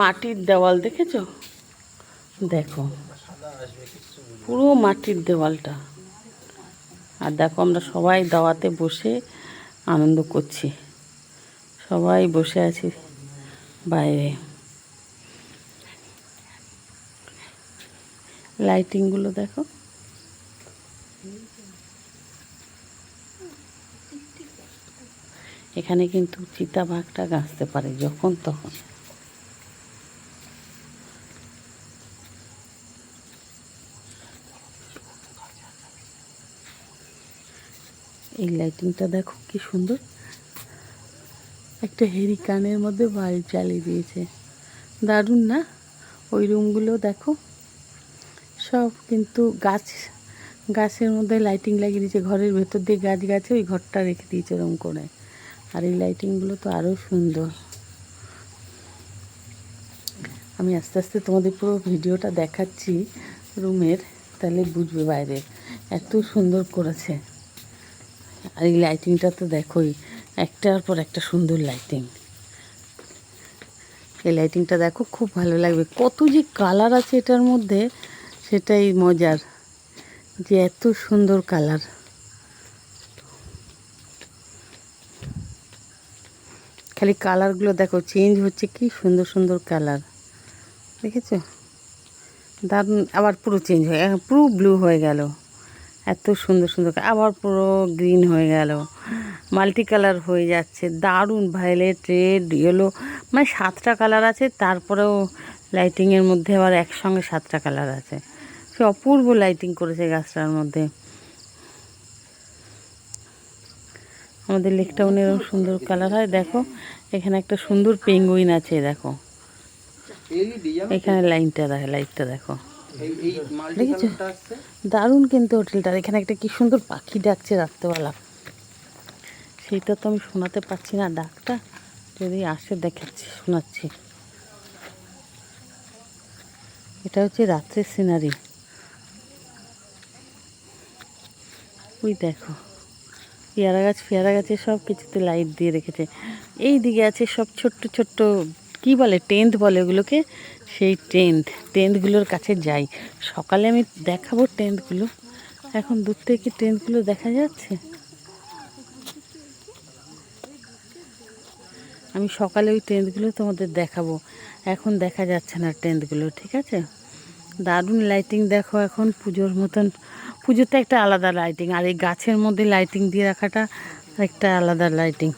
মাটির দেওয়াল দেখেছো? দেখো পুরো মাটির দেওয়ালটা। আর দেখো আমরা সবাই দাওয়াতে বসে আনন্দ করছি, সবাই বসে আছি বাইরে। লাইটিংগুলো দেখো। এখানে কিন্তু চিতাবাঘটা গাছতে পারে যখন তখন। এই লাইটিংটা দেখো কি সুন্দর, একটা হেরিকানের মধ্যে বাল্ব জ্বালিয়ে দিয়েছে, দারুণ না? ওই রুমগুলো দেখো সব কিন্তু গাছের মধ্যে লাইটিং লাগিয়ে দিয়েছে, ঘরের ভেতর দিয়ে গাছ গাছে ওই ঘরটা রেখে দিয়েছে এরকম করে। আর এই লাইটিংগুলো তো আরও সুন্দর। আমি আস্তে আস্তে তোমাদের পুরো ভিডিওটা দেখাচ্ছি রুমের, তাহলে বুঝবে বাইরে এত সুন্দর করেছে। আর এই লাইটিংটা তো দেখোই, একটার পর একটা সুন্দর লাইটিং। এই লাইটিংটা দেখো খুব ভালো লাগবে, কত যে কালার আছে এটার মধ্যে, সেটাই মজার যে এত সুন্দর কালার। খালি কালারগুলো দেখো চেঞ্জ হচ্ছে, কি সুন্দর সুন্দর কালার, দেখেছো? দারুণ। আবার পুরো চেঞ্জ হয়ে পুরো ব্লু হয়ে গেল, এত সুন্দর সুন্দর। আবার পুরো গ্রিন হয়ে গেল, মাল্টি কালার হয়ে যাচ্ছে, দারুণ। ভায়োলেট, রেড, ইয়েলো, মানে 7টা কালার আছে। তারপরেও লাইটিংয়ের মধ্যে আবার একসঙ্গে 7টা কালার আছে। সে অপূর্ব লাইটিং করেছে গাছটার মধ্যে। আমাদের লেক টাউনে এরকম সুন্দর কালার হয়। দেখো এখানে একটা সুন্দর পেঙ্গুইন আছে, দেখো এখানে লাইটটা দেখো, দেখেছো? দারুণ কিন্তু হোটেলটার। এখানে একটা কি সুন্দর পাখি ডাকছে রাত্রেবেলা, সেইটা তো আমি শোনাতে পারছি না ডাকটা, যদি আসে দেখাচ্ছি, শোনাচ্ছি। এটা হচ্ছে রাত্রের সিনারি। ওই দেখো পেয়ারা গাছে সব কিছুতে লাইট দিয়ে রেখেছে। এই দিকে আছে সব ছোট্ট ছোট্ট, কি বলে, টেন্ট বলে ওগুলোকে, সেই টেন্টগুলোর কাছে যাই। সকালে আমি দেখাবো টেন্টগুলো, এখন দূর থেকে টেন্টগুলো দেখা যাচ্ছে। আমি সকালে ওই টেন্টগুলো তোমাদের দেখাবো, এখন দেখা যাচ্ছে না টেন্টগুলো, ঠিক আছে? দারুণ লাইটিং দেখো, এখন পুজোর মতন। পুজোতে একটা আলাদা লাইটিং, আর এই গাছের মধ্যে লাইটিং দিয়ে রাখাটা একটা আলাদা লাইটিং।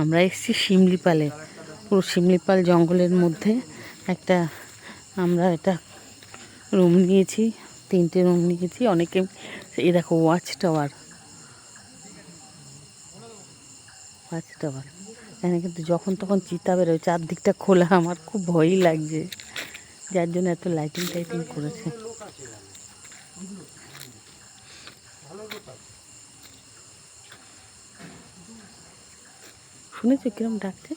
আমরা এসেছি শিমলিপালে, পুরো শিমলিপাল জঙ্গলের মধ্যে একটা আমরা এটা রুম নিয়েছি, 3টে রুম নিয়েছি। অনেকে এই দেখো ওয়াচ টাওয়ার, এখানে কিন্তু যখন তখন চিতা বেরোয়, চারদিকটা খোলা, আমার খুব ভয়ই লাগছে, যার জন্য এত লাইটিং টাইটিং করেছে। শুনেছো কিরম ডাকছে?